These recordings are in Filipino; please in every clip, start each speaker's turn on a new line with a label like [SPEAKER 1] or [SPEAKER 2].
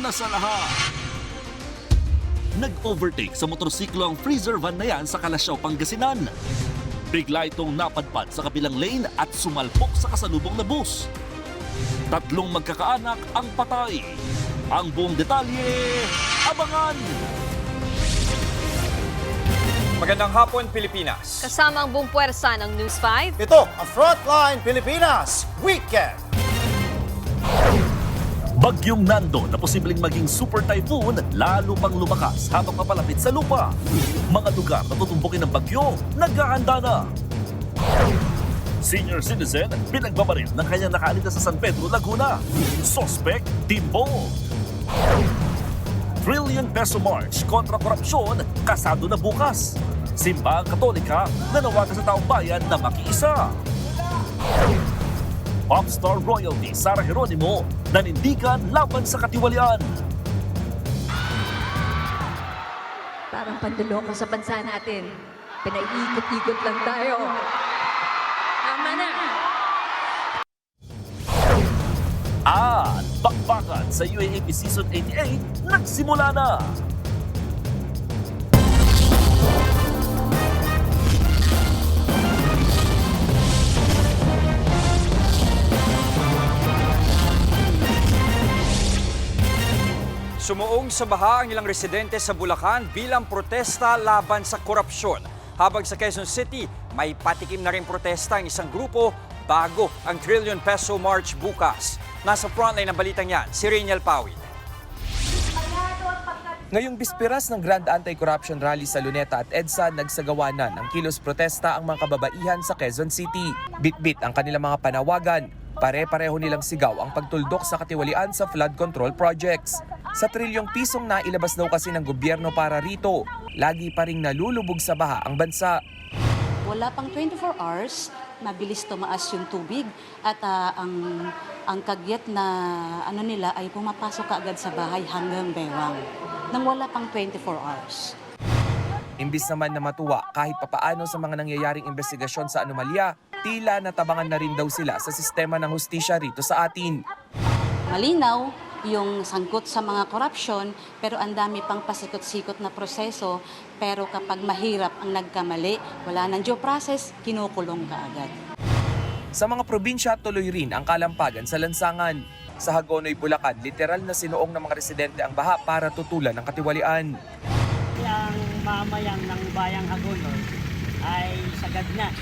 [SPEAKER 1] una sa lahat. Nag-overtake sa motorsiklo ang freezer van na yan sa Kalasyaw, Pangasinan. Bigla itong napadpad sa kabilang lane at sumalpok sa kasalubong na bus. 3 magkakaanak ang patay. Ang buong detalye, abangan!
[SPEAKER 2] Magandang hapon, Pilipinas.
[SPEAKER 3] Kasama ang buong puwersa ng News 5.
[SPEAKER 4] Ito ang Frontline Pilipinas Weekend.
[SPEAKER 1] Bagyong Nando na posibleng maging super typhoon lalo pang lumakas habang papalapit sa lupa. Mga lugar na tutumbukin ng bagyo, naghahanda na. Senior citizen, pinagbabaril ng kanyang nakaaligtas sa San Pedro, Laguna. Suspect, Timbo. Trillion Peso March kontra korupsyon, kasado na bukas. Simbahang Katolika, nanawagan sa taong bayan na makiisa. Popstar royalty Sara Geronimo, nanindigan laban sa katiwalian.
[SPEAKER 5] Parang panduloko sa bansa natin. Pinaiikot-ikot lang tayo. Tama na!
[SPEAKER 1] At bakbakan sa UAAP Season 88 nagsimula na.
[SPEAKER 2] Sumuong sa baha ang ilang residente sa Bulacan bilang protesta laban sa korupsyon. Habang sa Quezon City, may patikim na rin protesta ang isang grupo bago ang Trillion Peso March bukas. Nasa frontline ng balitang yan, si Rainiel Pawid.
[SPEAKER 6] Ngayong bisperas ng Grand Anti-Corruption Rally sa Luneta at EDSA, nagsagawa na ng kilos protesta ang mga kababaihan sa Quezon City. Bit-bit ang kanilang mga panawagan. Pare-pareho nilang sigaw ang pagtuldok sa katiwalian sa flood control projects. Sa trilyong pisong nailabas daw kasi ng gobyerno para rito, lagi pa ring nalulubog sa baha ang bansa.
[SPEAKER 7] Wala pang 24 hours, mabilis tumaas yung tubig at ang kagyat na nila ay pumapasok kaagad sa bahay hanggang bewang nang wala pang 24 hours.
[SPEAKER 6] Imbis naman na matuwa kahit papaano sa mga nangyayaring investigasyon sa anomalya, tila natabangan na rin daw sila sa sistema ng hustisya rito sa atin.
[SPEAKER 7] Malinaw yung sangkot sa mga korupsyon, pero ang dami pang pasikot-sikot na proseso. Pero kapag mahirap ang nagkamali, wala nang due process, kinukulong kaagad.
[SPEAKER 6] Sa mga probinsya, tuloy rin ang kalampagan sa lansangan. Sa Hagonoy, Bulacan, literal na sinuong ng mga residente ang baha para tutulan ng katiwalian.
[SPEAKER 8] Ang mamayang ng bayang Hagonoy ay sagad na.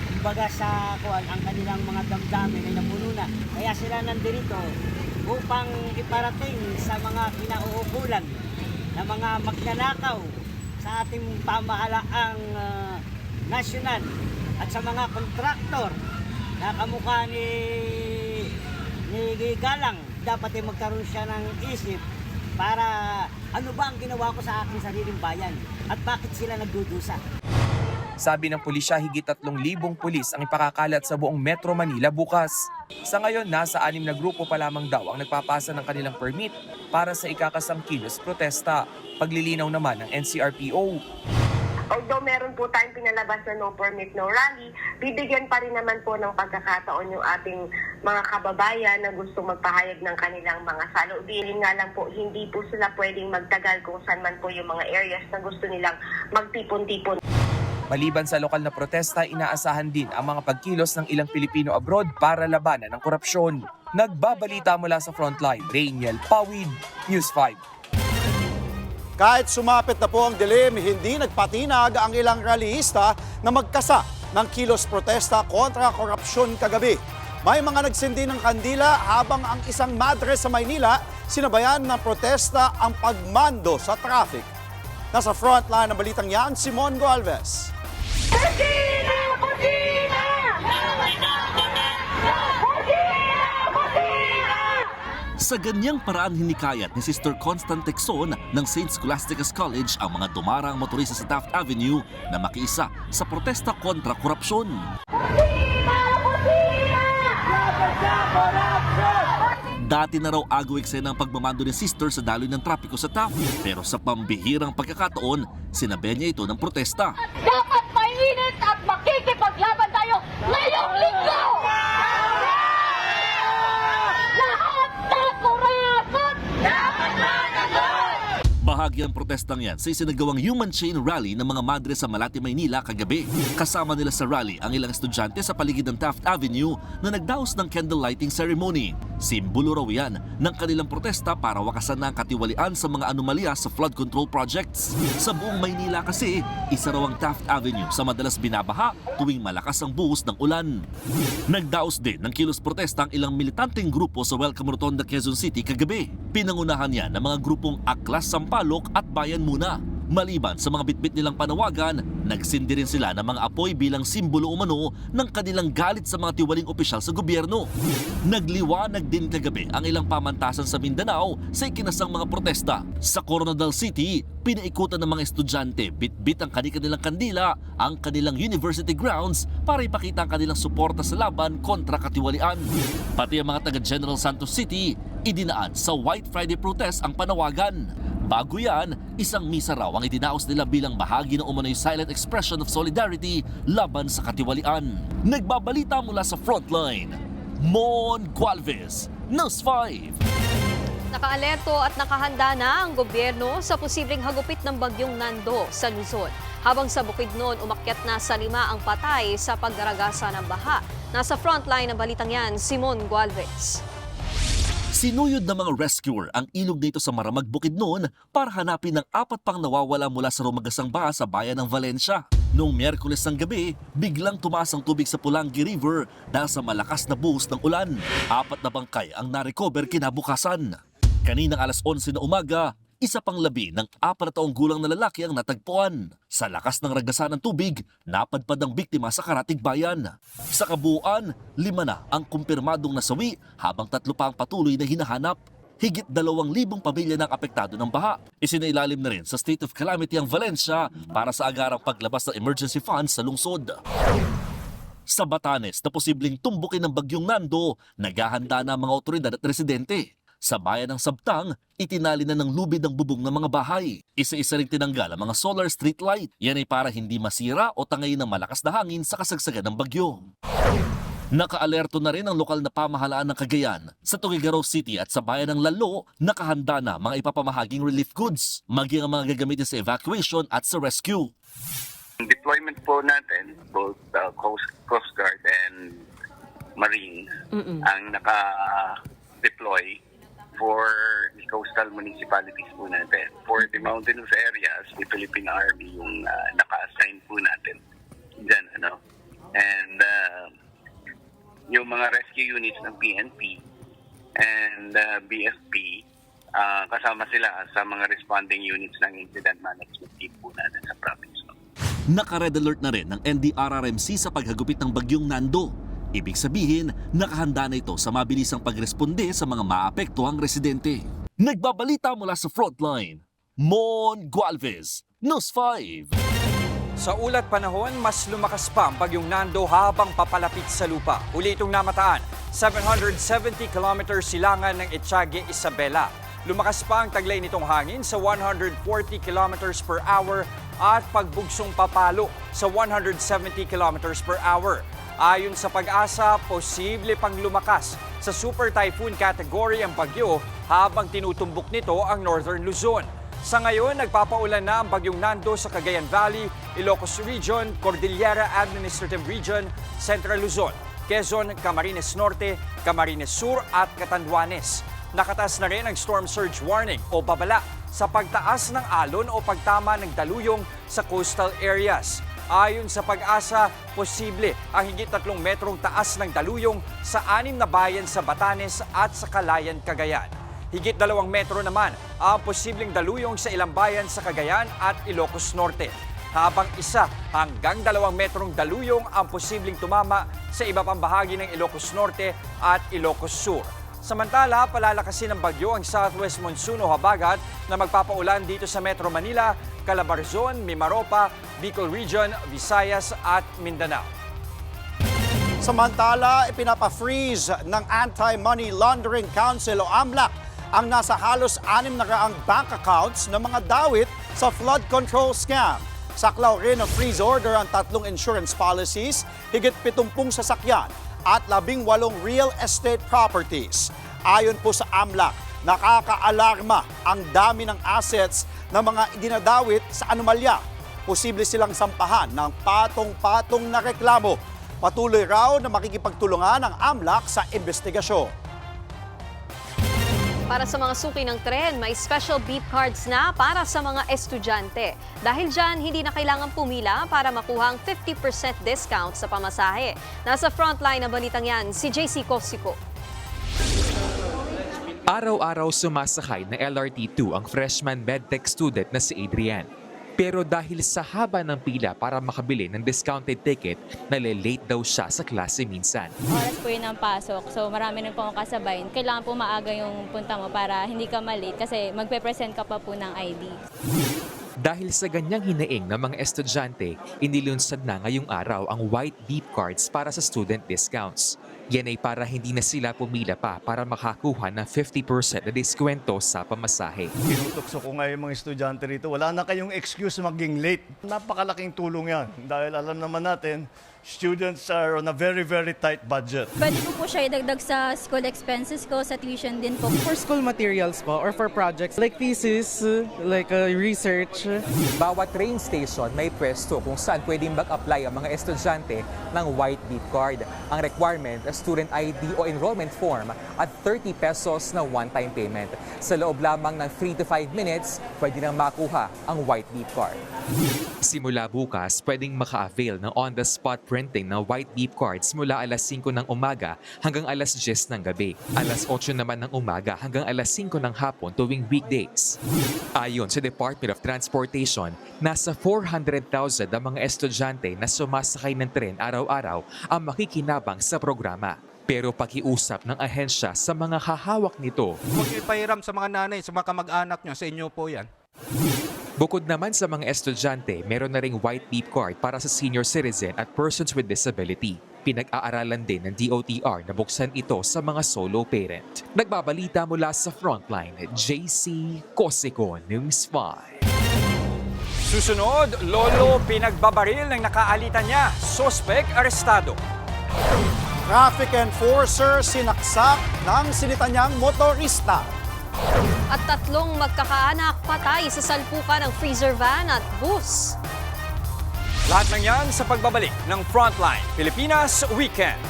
[SPEAKER 8] Kumbaga sa ang kanilang mga damdamin ay napuno na. Kaya sila nandirito upang iparating sa mga kinauukulan na mga magnanakaw sa ating pamahalaang nasyonal at sa mga kontraktor na kamukha ni Galang, dapat ay magkaroon siya ng isip para ano ba ang ginawa ko sa aking sariling bayan at bakit sila nagdudusa.
[SPEAKER 6] Sabi ng pulisya, higit 3,000 pulis ang ipakakalat sa buong Metro Manila bukas. Sa ngayon, nasa 6 na grupo pa lamang daw ang nagpapasa ng kanilang permit para sa ikakasang kilos protesta. Paglilinaw naman ng NCRPO.
[SPEAKER 9] Although meron po tayong pinalabas na no permit, no rally, bibigyan pa rin naman po ng pagkakataon yung ating mga kababayan na gusto magpahayag ng kanilang mga saloobin. Nga lang po, hindi po sila pwedeng magtagal kung saan man po yung mga areas na gusto nilang magtipon-tipon.
[SPEAKER 6] Maliban sa lokal na protesta, inaasahan din ang mga pagkilos ng ilang Pilipino abroad para labanan ng korupsyon. Nagbabalita mula sa Frontline, Rainiel Pawid, News 5.
[SPEAKER 4] Kahit sumapit na po ang dilim, hindi nagpatinag ang ilang rallyista na magkasa ng kilos protesta kontra korupsyon kagabi. May mga nagsindi ng kandila habang ang isang madre sa Maynila sinabayan ng protesta ang pagmando sa traffic. Nasa frontline ng balitang yan, Simon Goalvez.
[SPEAKER 1] Sa ganyang paraan hinikayat ni Sister Constant Texon ng St. Scholastica's College ang mga dumarang motorista sa Taft Avenue na makiisa sa protesta kontra korupsyon. Dati na raw agaw eksena ang pagmamando ni Sister sa daloy ng trapiko sa Taft, pero sa pambihirang pagkakataon, sinabi niya ito ng protesta.
[SPEAKER 10] Dapat mainit at makikipaglaban tayo ngayong linggo! Lahat na kurasot!
[SPEAKER 1] Bahagi ang protestang yan sa isinagawang Human Chain Rally ng mga madre sa Malate, Maynila kagabi. Kasama nila sa rally ang ilang estudyante sa paligid ng Taft Avenue na nagdaos ng candle lighting ceremony. Simbolo raw yan ng kanilang protesta para wakasan na ang katiwalian sa mga anomalya sa flood control projects. Sa buong Maynila kasi, isa raw ang Taft Avenue sa madalas binabaha tuwing malakas ang buhos ng ulan. Nagdaos din ng kilos protesta ang ilang militanteng grupo sa Welcome Rotonda, Quezon City kagabi. Pinangunahan niya ng mga grupong Aklas, Sampaloc at Bayan Muna. Maliban sa mga bitbit nilang panawagan, nagsindi rin sila ng mga apoy bilang simbolo umano ng kanilang galit sa mga tiwaling opisyal sa gobyerno. Nagliwanag din kagabi ang ilang pamantasan sa Mindanao sa ikinasang mga protesta. Sa Coronadal City, pinaikutan ng mga estudyante bitbit ang kanilang kandila ang kanilang university grounds para ipakita ang kanilang suporta sa laban kontra katiwalian. Pati ang mga taga General Santos City, idinaan sa White Friday protest ang panawagan. Bago yan, isang misa raw ang itinaos nila bilang bahagi ng umano'y silent expression of solidarity laban sa katiwalian. Nagbabalita mula sa frontline, Mon Gualvez, News 5.
[SPEAKER 3] Nakaalerto at nakahanda na ang gobyerno sa posibleng hagupit ng bagyong Nando sa Luzon. Habang sa Bukidnon, umakyat na sa 5 ang patay sa pagdaragasa ng baha. Nasa frontline ng balitang yan, Simon Gualvez.
[SPEAKER 1] Sinuyod ng mga rescuer ang ilog nito sa Maramag, Bukidnon para hanapin ang 4 pang nawawala mula sa rumagasang baha sa bayan ng Valencia. Noong Miyerkules ng gabi, biglang tumaas ang tubig sa Pulangi River dahil sa malakas na buhos ng ulan. 4 na bangkay ang narecover kinabukasan. Kaninang alas 11 na umaga, isa pang labi ng 4 na taong gulang na lalaki ang natagpuan. Sa lakas ng ragasan ng tubig, napadpad ang biktima sa Karatig Bayan. Sa kabuuan, 5 na ang kumpirmadong nasawi habang 3 pa ang patuloy na hinahanap. Higit 2,000 pamilya ng apektado ng baha. Isinailalim na rin sa state of calamity ang Valencia para sa agarang paglabas ng emergency funds sa lungsod. Sa Batanes na posibleng tumbukin ng bagyong Nando, naghahanda na ang mga otoridad at residente. Sa bayan ng Sabtang, itinali na ng lubid ang bubong ng mga bahay. Isa-isa ring tinanggal ang mga solar street light. Yan ay para hindi masira o tangayin ng malakas na hangin sa kasagsagan ng bagyo. Nakaalerto na rin ang lokal na pamahalaan ng Cagayan. Sa Tuguegarao City at sa bayan ng Lalo, nakahanda na mga ipapamahaging relief goods, maging ang mga gagamitin sa evacuation at sa rescue.
[SPEAKER 11] Deployment po natin, both Coast Guard and Marines, ang naka-deploy for the coastal municipalities po natin. For the mountainous areas, the Philippine Army yung naka-assign po natin dyan, ano. And yung mga rescue units ng PNP and BFP, kasama sila sa mga responding units ng incident management team po natin sa province.
[SPEAKER 1] Naka-red alert na rin ng NDRRMC sa paghagupit ng bagyong Nando. Ibig sabihin, nakahanda na ito sa mabilisang pagresponde sa mga maapektuhang residente. Nagbabalita mula sa frontline, Mon Gualvez, News 5.
[SPEAKER 2] Sa ulat panahon, mas lumakas pa ang bagyong Nando habang papalapit sa lupa. Uli itong namataan, 770 kilometers silangan ng Etiague, Isabela. Lumakas pa ang taglay nitong hangin sa 140 kilometers per hour at pagbugsong papalo sa 170 kilometers per hour. Ayon sa Pag-asa, posible pang lumakas sa super typhoon category ang bagyo habang tinutumbok nito ang Northern Luzon. Sa ngayon, nagpapaulan na ang bagyong Nando sa Cagayan Valley, Ilocos Region, Cordillera Administrative Region, Central Luzon, Quezon, Camarines Norte, Camarines Sur at Catanduanes. Nakataas na rin ang storm surge warning o babala sa pagtaas ng alon o pagtama ng daluyong sa coastal areas. Ayon sa Pag-asa, posible ang higit 3 metrong taas ng daluyong sa 6 na bayan sa Batanes at sa Calayan, Cagayan. Higit 2 metro naman ang posibleng daluyong sa ilang bayan sa Cagayan at Ilocos Norte. Habang 1 hanggang 2 metrong daluyong ang posibleng tumama sa iba pang bahagi ng Ilocos Norte at Ilocos Sur. Samantala, palalakasin ng bagyo ang southwest monsoon o habagat na magpapaulan dito sa Metro Manila, Calabarzon, Mimaropa, Bicol Region, Visayas at Mindanao.
[SPEAKER 4] Samantala, ipinapa-freeze ng Anti-Money Laundering Council o AMLAC ang nasa halos 600 bank accounts ng mga dawit sa flood control scam. Saklaw rin ng freeze order ang 3 insurance policies, higit 70 sasakyan at 18 real estate properties. Ayon po sa AMLAC, nakakaalarma ang dami ng assets ng mga idinadawit sa anomalya. Posible silang sampahan ng patong-patong na reklamo. Patuloy raw na makikipagtulungan ang AMLAC sa investigasyon.
[SPEAKER 3] Para sa mga suki ng tren, may special beep cards na para sa mga estudyante. Dahil dyan, hindi na kailangan pumila para makuha ang 50% discount sa pamasahe. Nasa frontline na balitang yan, si JC Cosico.
[SPEAKER 6] Araw-araw sumasakay na LRT2 ang freshman medtech student na si Adrian. Pero dahil sa haba ng pila para makabili ng discounted ticket, nalilate daw siya sa klase minsan.
[SPEAKER 12] Oras po yun ang pasok, so marami rin po akong kasabay. Kailangan po maaga yung punta mo para hindi ka malate kasi magpe-present ka pa po ng ID.
[SPEAKER 6] Dahil sa ganyang hinaing ng mga estudyante, inilunsad na ngayong araw ang white beep cards para sa student discounts. Yan ay para hindi na sila pumila pa para makakuha ng 50% na diskwento sa pamasahe.
[SPEAKER 13] Tinutokso ko nga yung mga estudyante rito, wala na kayong excuse maging late. Napakalaking tulong yan dahil alam naman natin, students are on a very, very tight budget.
[SPEAKER 12] Pwede po siya idagdag sa school expenses ko, sa tuition din po.
[SPEAKER 14] For school materials po or for projects like thesis, like research.
[SPEAKER 6] Bawat train station may pwesto kung saan pwedeng mag-apply ang mga estudyante ng white beep card. Ang requirement, student ID o enrollment form at 30 pesos na one-time payment. Sa loob lamang ng 3 to 5 minutes, pwede nang makuha ang white beep card. Simula bukas, pwedeng maka-avail ng on-the-spot printing ng white beep cards mula alas 5 ng umaga hanggang alas 10 ng gabi. Alas 8 naman ng umaga hanggang alas 5 ng hapon tuwing weekdays. Ayon sa Department of Transportation, nasa 400,000 ang mga estudyante na sumasakay ng tren araw-araw ang makikinabang sa programa. Pero pakiusap ng ahensya sa mga hahawak nito.
[SPEAKER 15] Huwag ipahiram sa mga nanay, sa mga kamag-anak nyo, sa inyo po yan.
[SPEAKER 6] Bukod naman sa mga estudyante, meron na ring white beep card para sa senior citizen at persons with disability. Pinag-aaralan din ng DOTR na buksan ito sa mga solo parent. Nagbabalita mula sa Frontline, JC Cosico, News 5.
[SPEAKER 2] Susunod, lolo pinagbabaril ng nakaalitan niya. Sospek arestado.
[SPEAKER 4] Traffic enforcer sinaksak ng sinitanyang motorista.
[SPEAKER 3] At 3 magkakaanak patay sa salpukan ng freezer van at bus.
[SPEAKER 2] Lahat ng yan sa pagbabalik ng Frontline Pilipinas Weekend.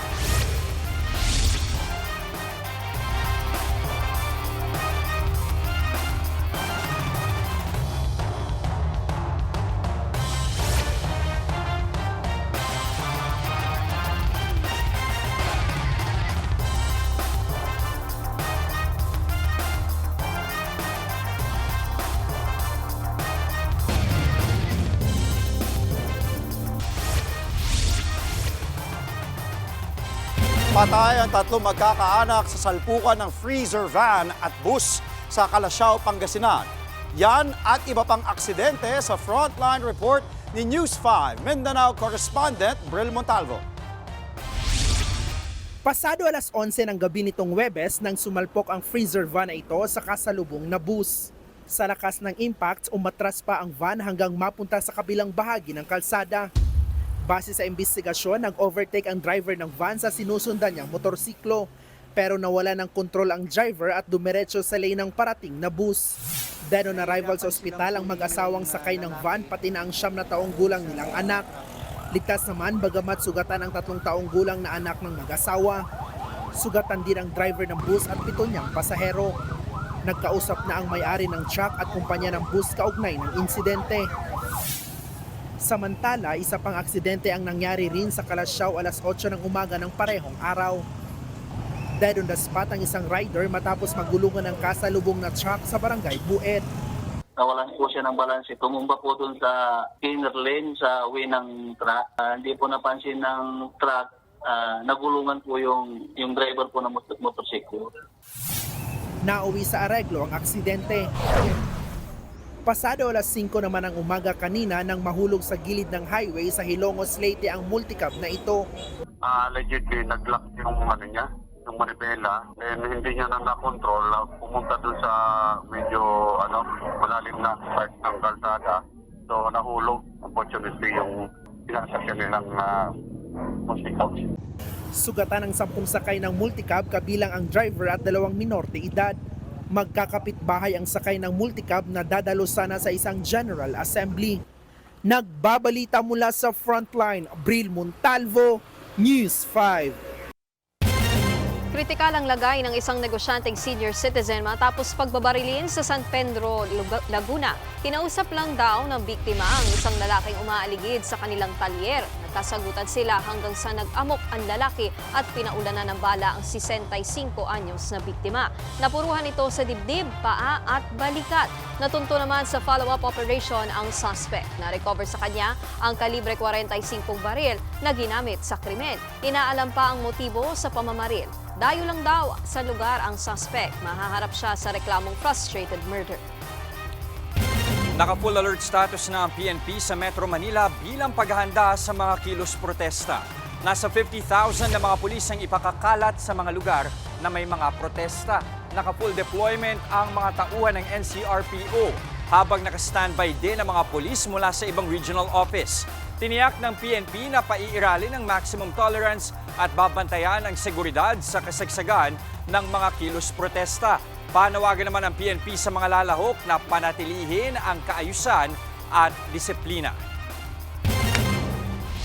[SPEAKER 4] Patay ang 3 magkakaanak sa salpukan ng freezer van at bus sa Calasiao, Pangasinan. Yan at iba pang aksidente sa Frontline Report ni News 5 Mindanao correspondent Bril Montalvo.
[SPEAKER 14] Pasado alas 11 ng gabi nitong Huwebes nang sumalpok ang freezer van na ito sa kasalubong na bus. Sa lakas ng impact, umatras pa ang van hanggang mapunta sa kabilang bahagi ng kalsada. Base sa investigasyon, nag-overtake ang driver ng van sa sinusundan niyang motorsiklo. Pero nawala ng kontrol ang driver at dumiretso sa lane ng parating na bus. Dead on arrival sa ospital ang mag-asawang sakay ng van pati na ang 9 na taong gulang nilang anak. Ligtas naman bagamat sugatan ang 3 taong gulang na anak ng mag-asawa. Sugatan din ang driver ng bus at 7 niyang pasahero. Nagkausap na ang may-ari ng truck at kumpanya ng bus kaugnay ng insidente. Samantala, isa pang aksidente ang nangyari rin sa Calasiao alas 8 ng umaga ng parehong araw. Dead on the spot ang isang rider matapos magulungan ng kasalubong na truck sa barangay Buet.
[SPEAKER 16] Nawalan po siya ng balanse. Tumumba po dun sa inner lane sa way ng truck. Hindi po napansin ng truck. Nagulungan po yung driver po ng motorsiklo.
[SPEAKER 14] Nauwi sa areglo ang aksidente. Pasado alas 5 naman ng umaga kanina nang mahulog sa gilid ng highway sa Hilongos, Leyte ang multicab na ito.
[SPEAKER 11] Allegedly, nag-lock yung yung manibela, and hindi niya na na-control. Pumunta dun sa medyo malalim na part ng kalsada. So nahulog, unfortunately, yung sinasakyan nilang multicab.
[SPEAKER 14] Sugatan ng 10 sakay ng multicab kabilang ang driver at 2 minor de edad. Magkakapitbahay ang sakay ng multicab na dadalo sana sa isang General Assembly. Nagbabalita mula sa Frontline, Bril Montalvo, News 5.
[SPEAKER 3] Kritikal ang lagay ng isang negosyanteng senior citizen matapos pagbabarilin sa San Pedro, Laguna. Kinausap lang daw ng biktima ang isang lalaking umaaligid sa kanilang talyer. Nagkasagutan sila hanggang sa nag-amok ang lalaki at pinaulanan ng bala ang 65 anyos na biktima. Napuruhan ito sa dibdib, paa at balikat. Natunto naman sa follow-up operation ang suspect. Na-recover sa kanya ang kalibre 45 baril na ginamit sa krimen. Inaalam pa ang motibo sa pamamaril. Dayo lang daw sa lugar ang suspect. Mahaharap siya sa reklamong frustrated murder.
[SPEAKER 2] Naka-full alert status na ang PNP sa Metro Manila bilang paghahanda sa mga kilos protesta. Nasa 50,000 na mga pulis ang ipakakalat sa mga lugar na may mga protesta. Naka-full deployment ang mga tauhan ng NCRPO habang naka-standby din ang mga pulis mula sa ibang regional office. Tiniyak ng PNP na paiiralin ang maximum tolerance at babantayan ang seguridad sa kasagsagan ng mga kilos protesta. Panawagan naman ang PNP sa mga lalahok na panatilihin ang kaayusan at disiplina.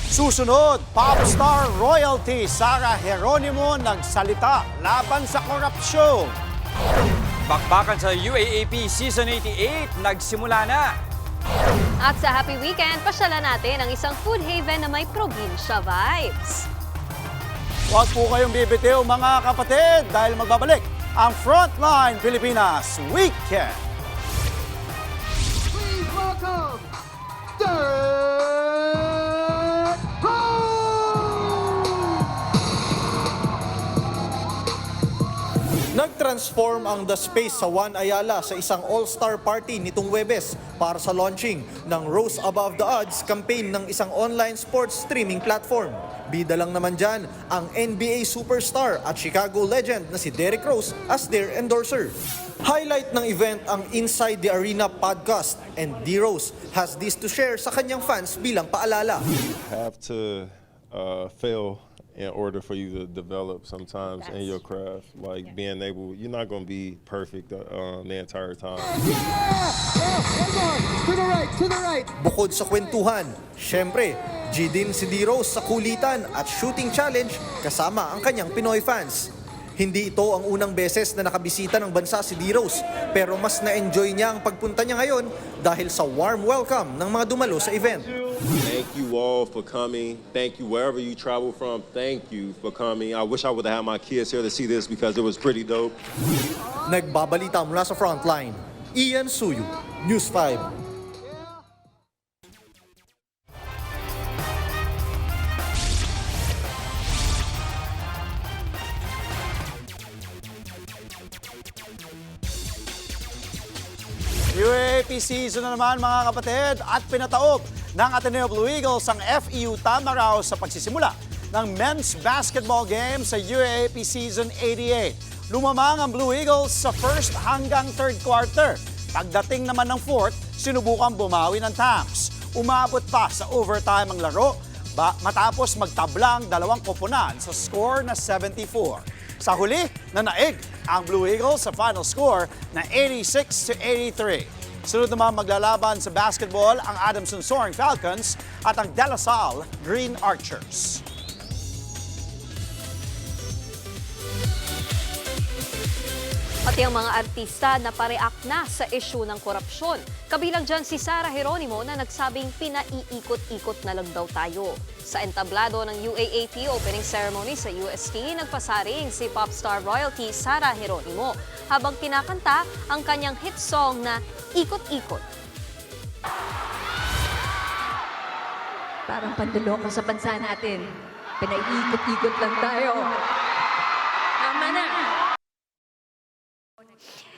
[SPEAKER 4] Susunod, pop star royalty Sara Geronimo nagsalita laban sa korupsyon.
[SPEAKER 2] Bakbakan sa UAAP Season 88 nagsimula na.
[SPEAKER 3] At sa Happy Weekend, pasyalan natin ang isang food haven na may probinsya vibes.
[SPEAKER 4] Huwag po kayong bibitiw mga kapatid dahil magbabalik ang Frontline Pilipinas Weekend.
[SPEAKER 17] Please welcome Third
[SPEAKER 18] Nag-transform ang The Space sa Juan Ayala sa isang all-star party nitong Huwebes para sa launching ng Rose Above the Odds campaign ng isang online sports streaming platform. Bida lang naman dyan ang NBA superstar at Chicago legend na si Derrick Rose as their endorser. Highlight ng event ang Inside the Arena podcast and D-Rose has this to share sa kanyang fans bilang paalala.
[SPEAKER 19] Have to fail in order for you to develop sometimes in your craft. Like being able, you're not going to be perfect the entire time.
[SPEAKER 17] To the right.
[SPEAKER 18] Bukod sa kwentuhan, syempre, G din si D-Rose sa kulitan at shooting challenge kasama ang kanyang Pinoy fans. Hindi ito ang unang beses na nakabisita ng bansa si D-Rose, pero mas na-enjoy niya ang pagpunta niya ngayon dahil sa warm welcome ng mga dumalo sa event.
[SPEAKER 19] Thank you all for coming. Thank you wherever you travel from. Thank you for coming. I wish I would have had my kids here to see this because it was pretty dope.
[SPEAKER 18] Nagbabalita mula sa Frontline, Ian Suyu, News 5.
[SPEAKER 4] UAAP season na naman mga kapatid at pinataob ng Ateneo Blue Eagles ang FEU Tamaraw sa pagsisimula ng men's basketball game sa UAAP season 88. Lumamang ang Blue Eagles sa first hanggang third quarter. Pagdating naman ng fourth, sinubukan bumawi ng Tams. Umabot pa sa overtime ang laro matapos magtablang dalawang koponan sa score na 74. Sa huli, nanaig ang Blue Eagles sa final score na 86-83. Sunod naman maglalaban sa basketball ang Adamson Soaring Falcons at ang De La Salle Green Archers.
[SPEAKER 3] Pati ang mga artista na pareact na sa issue ng korupsyon. Kabilang dyan si Sara Geronimo na nagsabing pinaiikot-ikot na lang daw tayo. Sa entablado ng UAAP opening ceremony sa UST, nagpasaring si popstar royalty Sara Geronimo habang kinakanta ang kanyang hit song na Ikot-Ikot.
[SPEAKER 5] Parang panduloko sa bansa natin. Pinaiikot-ikot lang tayo. Tama na!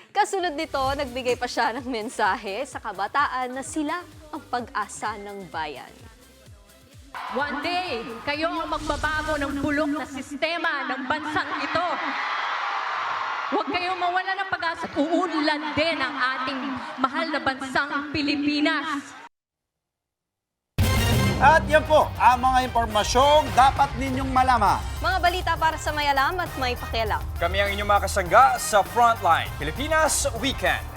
[SPEAKER 3] Kasunod nito, nagbigay pa siya ng mensahe sa kabataan na sila ang pag-asa ng bayan.
[SPEAKER 10] One day, kayo ang magbabago ng bulok na sistema ng bansang ito. Huwag kayong mawala ng pag-asa. Uunlad din ang ating mahal na bansang Pilipinas.
[SPEAKER 4] At yan po ang mga impormasyong dapat ninyong malaman.
[SPEAKER 3] Mga balita para sa may alam at may pakialam.
[SPEAKER 2] Kami ang inyong mga kasangga sa Frontline Pilipinas Weekend.